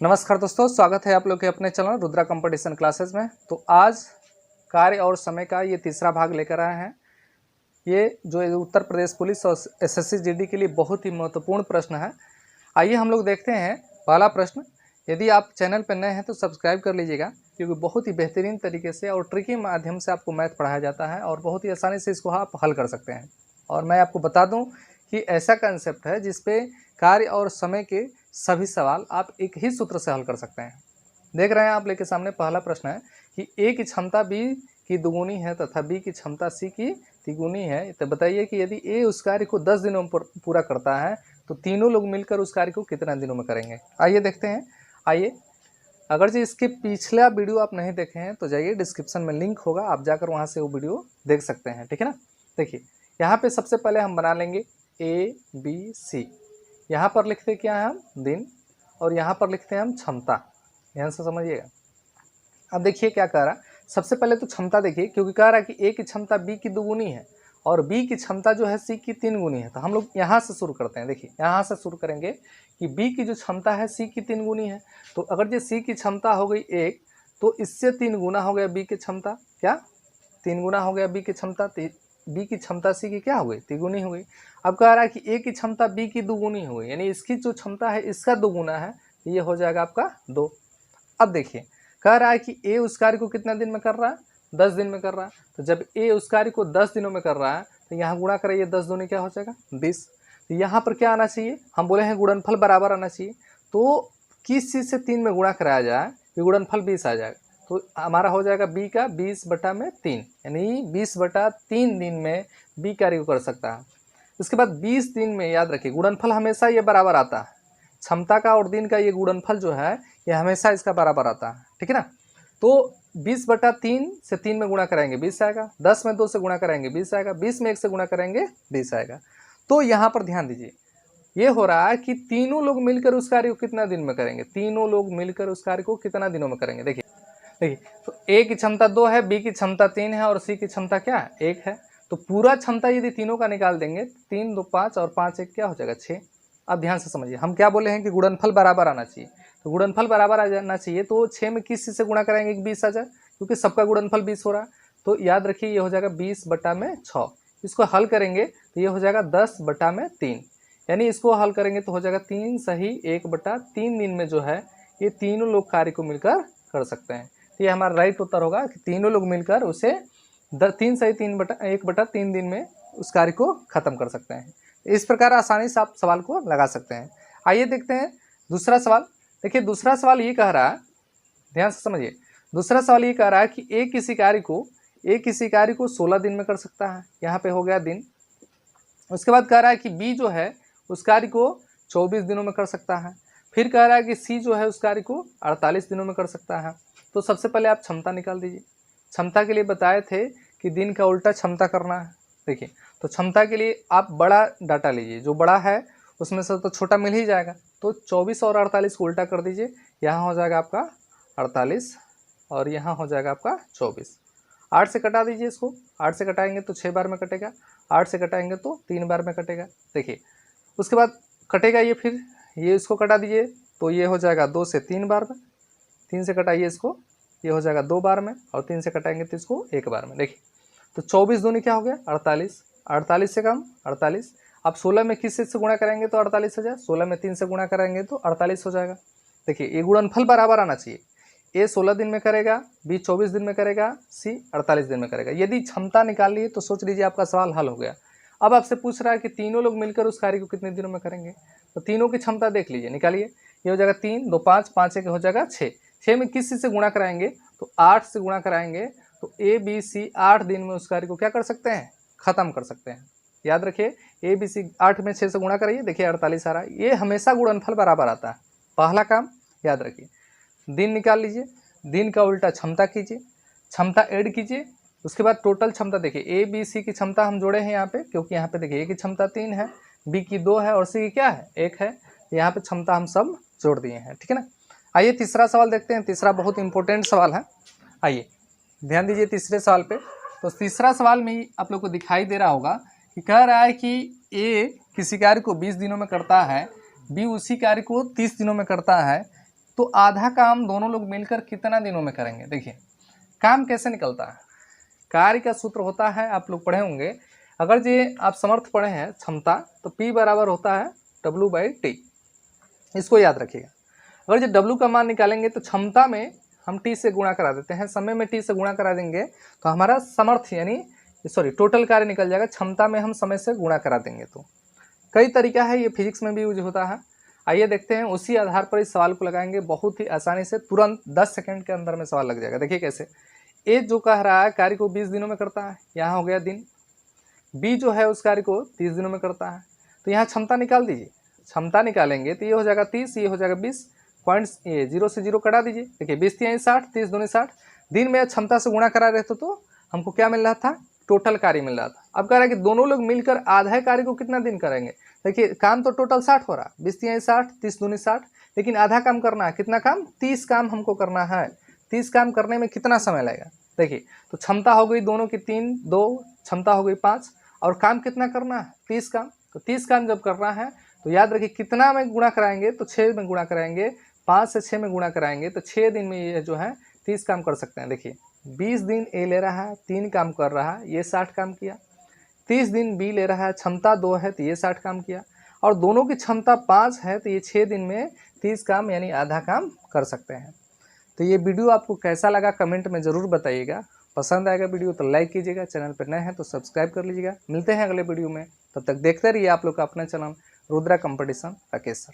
नमस्कार दोस्तों, स्वागत है आप लोग के अपने चैनल रुद्रा कंपटीशन क्लासेस में। तो आज कार्य और समय का ये तीसरा भाग लेकर आए हैं। ये जो उत्तर प्रदेश पुलिस और एसएससी जीडी के लिए बहुत ही महत्वपूर्ण प्रश्न है। आइए हम लोग देखते हैं पहला प्रश्न। यदि आप चैनल पर नए हैं तो सब्सक्राइब कर लीजिएगा, क्योंकि बहुत ही बेहतरीन तरीके से और ट्रिकी माध्यम से आपको मैथ पढ़ाया जाता है और बहुत ही आसानी से इसको आप हल कर सकते हैं। और मैं आपको बता दूं कि ऐसा कंसेप्ट है जिसपे कार्य और समय के सभी सवाल आप एक ही सूत्र से हल कर सकते हैं। देख रहे हैं आप लेके सामने पहला प्रश्न है कि ए की क्षमता बी की दुगुनी है तथा बी की क्षमता सी की तिगुनी है। तो बताइए कि यदि ए उस कार्य को 10 दिनों में पूरा करता है तो तीनों लोग मिलकर उस कार्य को कितना दिनों में करेंगे। आइए देखते हैं। आइए, अगर जो इसके पिछला वीडियो आप नहीं देखे हैं तो जाइए, डिस्क्रिप्शन में लिंक होगा, आप जाकर वहाँ से वो वीडियो देख सकते हैं। ठीक है ना। देखिए, यहाँ पे सबसे पहले हम बना लेंगे ए बी सी। यहाँ पर लिखते क्या है हम दिन, और यहाँ पर लिखते हैं हम क्षमता। ध्यान से समझिएगा। अब देखिए क्या कह रहा है। सबसे पहले तो क्षमता देखिए, क्योंकि कह रहा है कि ए की क्षमता बी की दुगुनी है और बी की क्षमता जो है सी की 3 गुनी है। तो हम लोग यहाँ से शुरू करते हैं। देखिए, यहाँ से शुरू करेंगे कि बी की जो क्षमता है सी की 3 गुनी है। तो अगर जो सी की क्षमता हो गई 1, तो इससे 3 गुना हो गया बी की क्षमता। क्या 3 गुना हो गया बी की क्षमता। बी की क्षमता सी की क्या हो गई, तिगुनी हो गई। अब कह रहा है कि ए की क्षमता बी की दुगुनी हो गई, यानी इसकी जो क्षमता है इसका दुगुना है, ये हो जाएगा आपका 2। अब देखिए, कह रहा है कि ए उस कार्य को कितना दिन में कर रहा है, 10 दिन में कर रहा है। तो जब ए उस कार्य को 10 दिनों में कर रहा है तो यहाँ गुणा करिए, 10 दूनी क्या हो जाएगा 20। तो यहाँ पर क्या आना चाहिए, हम बोले हैं गुणनफल बराबर आना चाहिए। तो किस चीज़ से 3 में गुणा कराया जाए कि गुणनफल 20 आ जाएगा। तो हमारा हो जाएगा बी का 20/3, यानी 20/3 दिन में बी कार्य को कर सकता है। इसके बाद 20 दिन में, याद रखिए गुणनफल हमेशा ये बराबर आता है। क्षमता का और दिन का ये गुणनफल जो है ये हमेशा इसका बराबर आता है। ठीक है ना। तो 20/3 से 3 में गुणा कराएंगे 20 आएगा, 10 में 2 से गुणा कराएंगे 20 आएगा, 20 में 1 से गुणा करेंगे 20 आएगा। तो यहाँ पर ध्यान दीजिए, ये हो रहा है कि तीनों लोग मिलकर उस कार्य को कितना दिन में करेंगे, तीनों लोग मिलकर उस कार्य को कितना दिनों में करेंगे। देखिए देखिए, तो ए की क्षमता 2 है, बी की क्षमता 3 है और सी की क्षमता क्या है 1 है। तो पूरा क्षमता यदि तीनों का निकाल देंगे, 3 2 5 और 5 1 क्या हो जाएगा 6। अब ध्यान से समझिए, हम क्या बोले हैं कि गुणनफल बराबर आना चाहिए। तो गुणनफल बराबर आ जाना चाहिए, तो 6 में किस चीज़ से गुणा कराएंगे कि 20 आ जाए, क्योंकि सबका गुणनफल 20 हो रहा है। तो याद रखिए ये हो जाएगा 20/6। इसको हल करेंगे तो ये हो जाएगा 10/3, यानी इसको हल करेंगे तो हो जाएगा 3 सही 1/3 दिन में जो है ये तीनों लोग कार्य को मिलकर कर सकते हैं। तो ये हमारा राइट उत्तर होगा कि तीनों लोग मिलकर उसे 3 सही 1/3 दिन में उस कार्य को खत्म कर सकते हैं। इस प्रकार आसानी से आप सवाल को लगा सकते हैं। आइए देखते हैं दूसरा सवाल। देखिए, दूसरा सवाल ये कह रहा है, ध्यान से समझिए। दूसरा सवाल ये कह रहा है कि ए किसी कार्य को 16 दिन में कर सकता है। यहाँ पे हो गया दिन। उसके बाद कह रहा है कि बी जो है उस कार्य को 24 दिनों में कर सकता है। फिर कह रहा है कि सी जो है उस कार्य को 48 दिनों में कर सकता है। तो सबसे पहले आप क्षमता निकाल दीजिए। क्षमता के लिए बताए थे कि दिन का उल्टा क्षमता करना है। देखिए, तो क्षमता के लिए आप बड़ा डाटा लीजिए, जो बड़ा है उसमें से तो छोटा मिल ही जाएगा। तो 24 और 48 को उल्टा कर दीजिए, यहाँ हो जाएगा आपका 48 और यहाँ हो जाएगा आपका 24। 8 से कटा दीजिए इसको, 8 से कटाएंगे तो 6 बार में कटेगा, 8 से कटाएंगे तो 3 बार में कटेगा। देखिए, उसके बाद कटेगा ये, फिर ये इसको कटा दीजिए तो ये हो जाएगा 2 से 3 बार में, 3 से कटाइए इसको, ये हो जाएगा 2 बार में, और 3 से कटाएंगे तो इसको 1 बार में। देखिए, तो 24 दूनी क्या हो गया 48, 48 से कम 48। अब 16 में किस से गुणा करेंगे तो 48 हो जाए, 16 में 3 से गुणा करेंगे तो 48 हो जाएगा। देखिए, ये गुणनफल बराबर आना चाहिए। ए 16 दिन में करेगा, बी 24 दिन में करेगा, सी 48 दिन में करेगा। यदि क्षमता निकाल लिए तो सोच लीजिए आपका सवाल हल हो गया। अब आपसे पूछ रहा है कि तीनों लोग मिलकर उस कार्य को कितने दिनों में करेंगे। तो तीनों की क्षमता देख लीजिए, निकालिए। ये हो जाएगा 3 2 5 5 1 हो जाएगा 6। 6 में किस चीज़ से गुणा कराएंगे तो 8 से गुणा कराएंगे। तो ए बी सी 8 दिन में उस कार्य को क्या कर सकते हैं, खत्म कर सकते हैं। याद रखिए, ए बी सी 8 में 6 से गुणा कराइए, देखिए 48 आ रहा है। ये हमेशा गुणनफल बराबर आता है। पहला काम याद रखिए, दिन निकाल लीजिए, दिन का उल्टा क्षमता कीजिए, क्षमता ऐड कीजिए। उसके बाद टोटल क्षमता देखिए, ए बी सी की क्षमता हम जोड़े हैं यहाँ पे, क्योंकि यहाँ पे देखिए ए की क्षमता 3 है, बी की 2 है और सी की क्या है 1 है। यहाँ पे क्षमता हम सब जोड़ दिए हैं। ठीक है ना। आइए तीसरा सवाल देखते हैं। तीसरा बहुत इंपॉर्टेंट सवाल है। आइए ध्यान दीजिए तीसरे सवाल पे। तो तीसरा सवाल में ही आप लोग को दिखाई दे रहा होगा कि कह रहा है कि ए किसी कार्य को 20 दिनों में करता है, बी उसी कार्य को 30 दिनों में करता है, तो आधा काम दोनों लोग मिलकर कितना दिनों में करेंगे। देखिए काम कैसे निकलता है, कार्य का सूत्र होता है, आप लोग पढ़े होंगे, अगर ये आप समर्थ पढ़े हैं क्षमता, तो P बराबर होता है W/T, इसको याद रखिएगा। अगर जो W का मान निकालेंगे तो क्षमता में हम T से गुणा करा देते हैं, समय में T से गुणा करा देंगे तो हमारा समर्थ यानी टोटल कार्य निकल जाएगा, क्षमता में हम समय से गुणा करा देंगे। तो कई तरीका है, ये फिजिक्स में भी यूज होता है। आइए देखते हैं, उसी आधार पर इस सवाल को लगाएंगे, बहुत ही आसानी से, तुरंत 10 सेकंड के अंदर में सवाल लग जाएगा। देखिए कैसे, ए जो कह रहा है कार्य को 20 दिनों में करता है, यहाँ हो गया दिन। बी जो है उस कार्य को 30 दिनों में करता है, तो यहाँ क्षमता निकाल दीजिए। क्षमता निकालेंगे तो ये हो जाएगा 30, ये हो जाएगा 20, पॉइंट्स ये 0 से 0 कटा दीजिए। देखिए 20 3 60, 30 दूनी 60, दिन में क्षमता से गुणा करा रहे थे तो हमको क्या मिल रहा था, टोटल कार्य मिल रहा था। अब कह रहा है कि दोनों लोग मिलकर आधा कार्य को कितना दिन करेंगे। देखिए काम तो टोटल 60 हो रहा, 20 3 60, 30 दूनी 60, लेकिन आधा काम करना है, कितना काम, 30 काम हमको करना है। 30 काम करने में कितना समय लगेगा। देखिए तो क्षमता हो गई दोनों की 3, 2, क्षमता हो गई 5, और काम कितना करना है, 30 काम। तो 30 काम जब करना है तो याद रखिए कितना में गुणा कराएंगे, तो 6 में गुणा कराएंगे, 5 से 6 में गुणा कराएंगे तो 6 दिन में ये जो है 30 काम कर सकते हैं। देखिए 20 दिन ए ले रहा है, 3 काम कर रहा है, ये 60 काम किया। 30 दिन बी ले रहा है, क्षमता 2 है तो ये 60 काम किया, और दोनों की क्षमता 5 है तो ये 6 दिन में 30 काम यानी आधा काम कर सकते हैं। तो ये वीडियो आपको कैसा लगा कमेंट में ज़रूर बताइएगा। पसंद आएगा वीडियो तो लाइक कीजिएगा, चैनल पर नए हैं तो सब्सक्राइब कर लीजिएगा। मिलते हैं अगले वीडियो में, तब तक देखते रहिए आप लोग का अपना channel Rudra competition Rakesh sir.